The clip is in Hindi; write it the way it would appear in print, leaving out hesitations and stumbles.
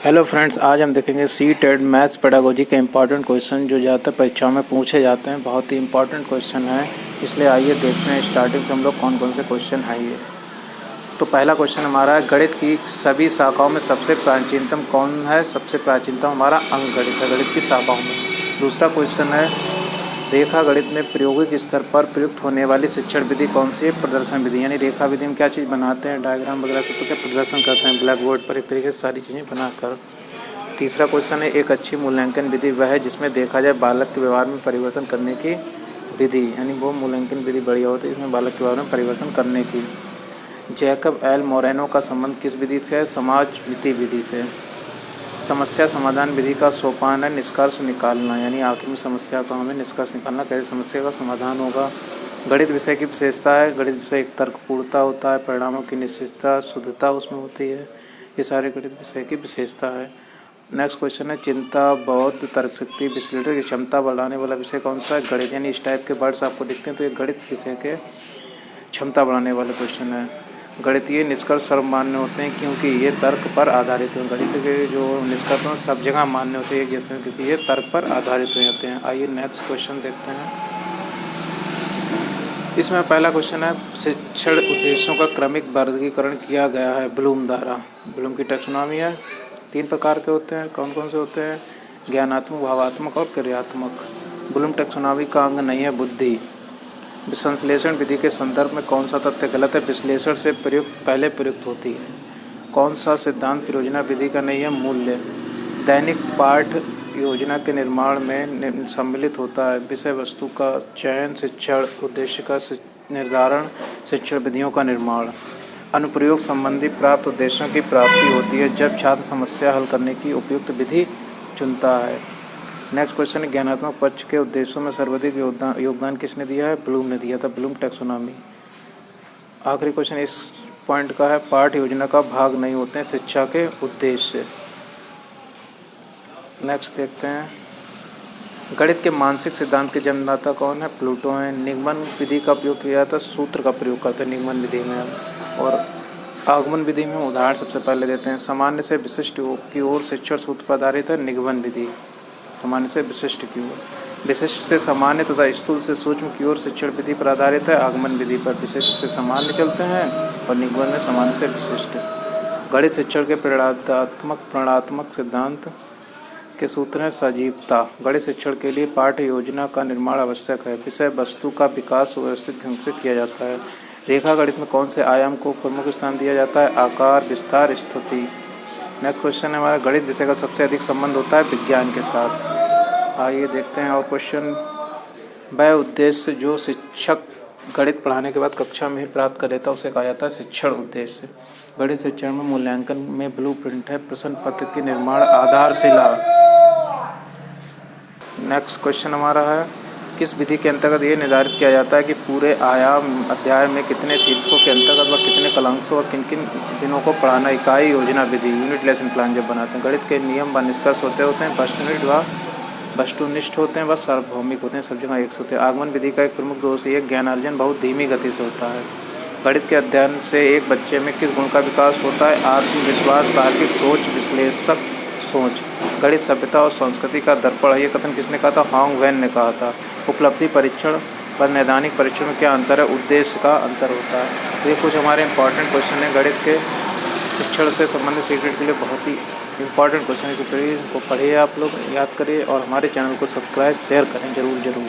हेलो फ्रेंड्स, आज हम देखेंगे सी टेट मैथ्स पेडागोजी के इम्पॉर्टेंट क्वेश्चन जो ज़्यादातर परीक्षाओं में पूछे जाते हैं। बहुत ही इम्पॉर्टेंट क्वेश्चन है, इसलिए आइए देखते हैं स्टार्टिंग से हम लोग कौन कौन से क्वेश्चन है ये। तो पहला क्वेश्चन हमारा है, गणित की सभी शाखाओं में सबसे प्राचीनतम कौन है? सबसे प्राचीनतम हमारा अंकगणित है गणित की शाखाओं में। दूसरा क्वेश्चन है, रेखा गणित में प्रायोगिक स्तर पर प्रयुक्त होने वाली शिक्षण विधि कौन सी है? प्रदर्शन विधि। यानी रेखा विधि में क्या चीज़ बनाते हैं, डायग्राम वगैरह से तो क्या प्रदर्शन करते हैं ब्लैक बोर्ड पर, एक तरीके से सारी चीज़ें बनाकर। तीसरा क्वेश्चन है, एक अच्छी मूल्यांकन विधि वह है जिसमें देखा जाए बालक के व्यवहार में परिवर्तन करने की विधि। यानी वो मूल्यांकन विधि बढ़िया होती है इसमें बालक के व्यवहार में परिवर्तन करने की। जैकब एल मोरेनो का संबंध किस विधि से है? समाजमिति विधि से। समस्या समाधान विधि का सोपान है निष्कर्ष निकालना। यानी आखिर में समस्या का हमें निष्कर्ष निकालना, कैसे समस्या का समाधान होगा। गणित विषय की विशेषता है, गणित विषय एक तर्कपूर्णता होता है, परिणामों की निश्चितता शुद्धता उसमें होती है। ये सारे गणित विषय की विशेषता है। नेक्स्ट क्वेश्चन है, चिंता बौद्ध तर्कशक्ति विश्लेषण की क्षमता बढ़ाने वाला विषय कौन सा है? गणित। यानी इस टाइप के वर्ड्स आपको दिखते हैं तो ये गणित विषय के क्षमता बढ़ाने वाले क्वेश्चन है। गणितीय निष्कर्ष सर्वमान्य होते हैं क्योंकि ये तर्क पर आधारित हैं। गणित के जो निष्कर्ष हैं सब जगह मान्य होते हैं एक जैसे, क्योंकि ये तर्क पर आधारित हो जाते हैं। आइए नेक्स्ट क्वेश्चन देखते हैं। इसमें पहला क्वेश्चन है, शिक्षण उद्देश्यों का क्रमिक वर्गीकरण किया गया है ब्लूम द्वारा। ब्लूम की टैक्सोनॉमी है, 3 प्रकार के होते हैं। कौन कौन से होते हैं? ज्ञानात्मक, भावात्मक और क्रियात्मक। ब्लूम टैक्सोनॉमी का अंग नहीं है बुद्धि। संश्लेषण विधि के संदर्भ में कौन सा तथ्य गलत है? विश्लेषण से प्रयुक्त पहले प्रयुक्त होती है। कौन सा सिद्धांत परियोजना विधि का नहीं है? मूल्य। दैनिक पाठ योजना के निर्माण में सम्मिलित होता है विषय वस्तु का चयन, शिक्षण उद्देश्य का निर्धारण, शिक्षण विधियों का निर्माण। अनुप्रयोग संबंधी प्राप्त उद्देश्यों की प्राप्ति होती है जब छात्र समस्या हल करने की उपयुक्त विधि चुनता है। नेक्स्ट क्वेश्चन, ज्ञानात्मक पक्ष के उद्देश्यों में सर्वाधिक योगदान किसने दिया है? ब्लूम ने दिया था, ब्लूम टैक्सोनॉमी। आखिरी क्वेश्चन इस पॉइंट का है, पाठ योजना का भाग नहीं होते हैं शिक्षा के उद्देश्य। नेक्स्ट देखते हैं, गणित के मानसिक सिद्धांत के जन्मदाता कौन है? प्लूटो हैं। निगमन विधि का उपयोग किया था, सूत्र का प्रयोग करते हैं निगमन विधि में। और आगमन विधि में उदाहरण सबसे पहले देते हैं, सामान्य से विशिष्ट की ओर शिक्षण सूत्र पर आधारित है निगमन विधि। सामान्य से विशिष्ट की ओर, विशिष्ट से सामान्य तथा स्थूल से सूक्ष्म की ओर शिक्षण विधि पर आधारित है आगमन विधि पर। विशिष्ट से सामान्य चलते हैं और निगमन में सामान्य से विशिष्ट। गणित शिक्षण के प्रेरणात्मक सिद्धांत के सूत्र हैं सजीवता। गणित शिक्षण के लिए पाठ्य योजना का निर्माण आवश्यक है। विषय वस्तु का विकास व्यवस्थित ढंग से किया जाता है। रेखा गणित में कौन से आयाम को प्रमुख स्थान दिया जाता है? आकार, विस्तार, स्थिति। नेक्स्ट क्वेश्चन है हमारा, गणित विषय का सबसे अधिक संबंध होता है विज्ञान के साथ। आइए देखते हैं और क्वेश्चन, वह उद्देश्य जो शिक्षक गणित पढ़ाने के बाद कक्षा में ही प्राप्त कर लेता है उसे कहा जाता है शिक्षण उद्देश्य। गणित शिक्षण में मूल्यांकन में ब्लूप्रिंट है प्रश्न पत्र की निर्माण आधारशिला। नेक्स्ट क्वेश्चन हमारा है, किस विधि के अंतर्गत ये निर्धारित किया जाता है कि पूरे आयाम अध्याय में कितने शीर्षकों के अंतर्गत व कितने कलांशों और किन किन दिनों को पढ़ाना? इकाई योजना विधि, यूनिट लेसन प्लान जब बनाते हैं। गणित के नियम व निष्कर्ष होते हैं वस्तुनिष्ठ व वस्तुनिष्ठ होते हैं व सार्वभौमिक होते हैं, सब जगह एक होते हैं। आगमन विधि का एक प्रमुख दोष ये ज्ञानार्जन बहुत धीमी गति से होता है। गणित के अध्ययन से एक बच्चे में किस गुण का विकास होता है? आत्मविश्वास, तार्किक सोच, विश्लेषक सोच। गणित सभ्यता और संस्कृति का दर्पण है, ये कथन किसने कहा था? हांग वेन ने कहा था। उपलब्धि परीक्षण व नैदानिक परीक्षण में क्या अंतर है? उद्देश्य का अंतर होता है। ये कुछ हमारे इंपॉर्टेंट क्वेश्चन हैं गणित के शिक्षण से संबंधित सीक्रेट के लिए बहुत ही इंपॉर्टेंट क्वेश्चन है, तो प्लीज़ इनको पढ़िए, आप लोग याद करिए और हमारे चैनल को सब्सक्राइब शेयर करें ज़रूर।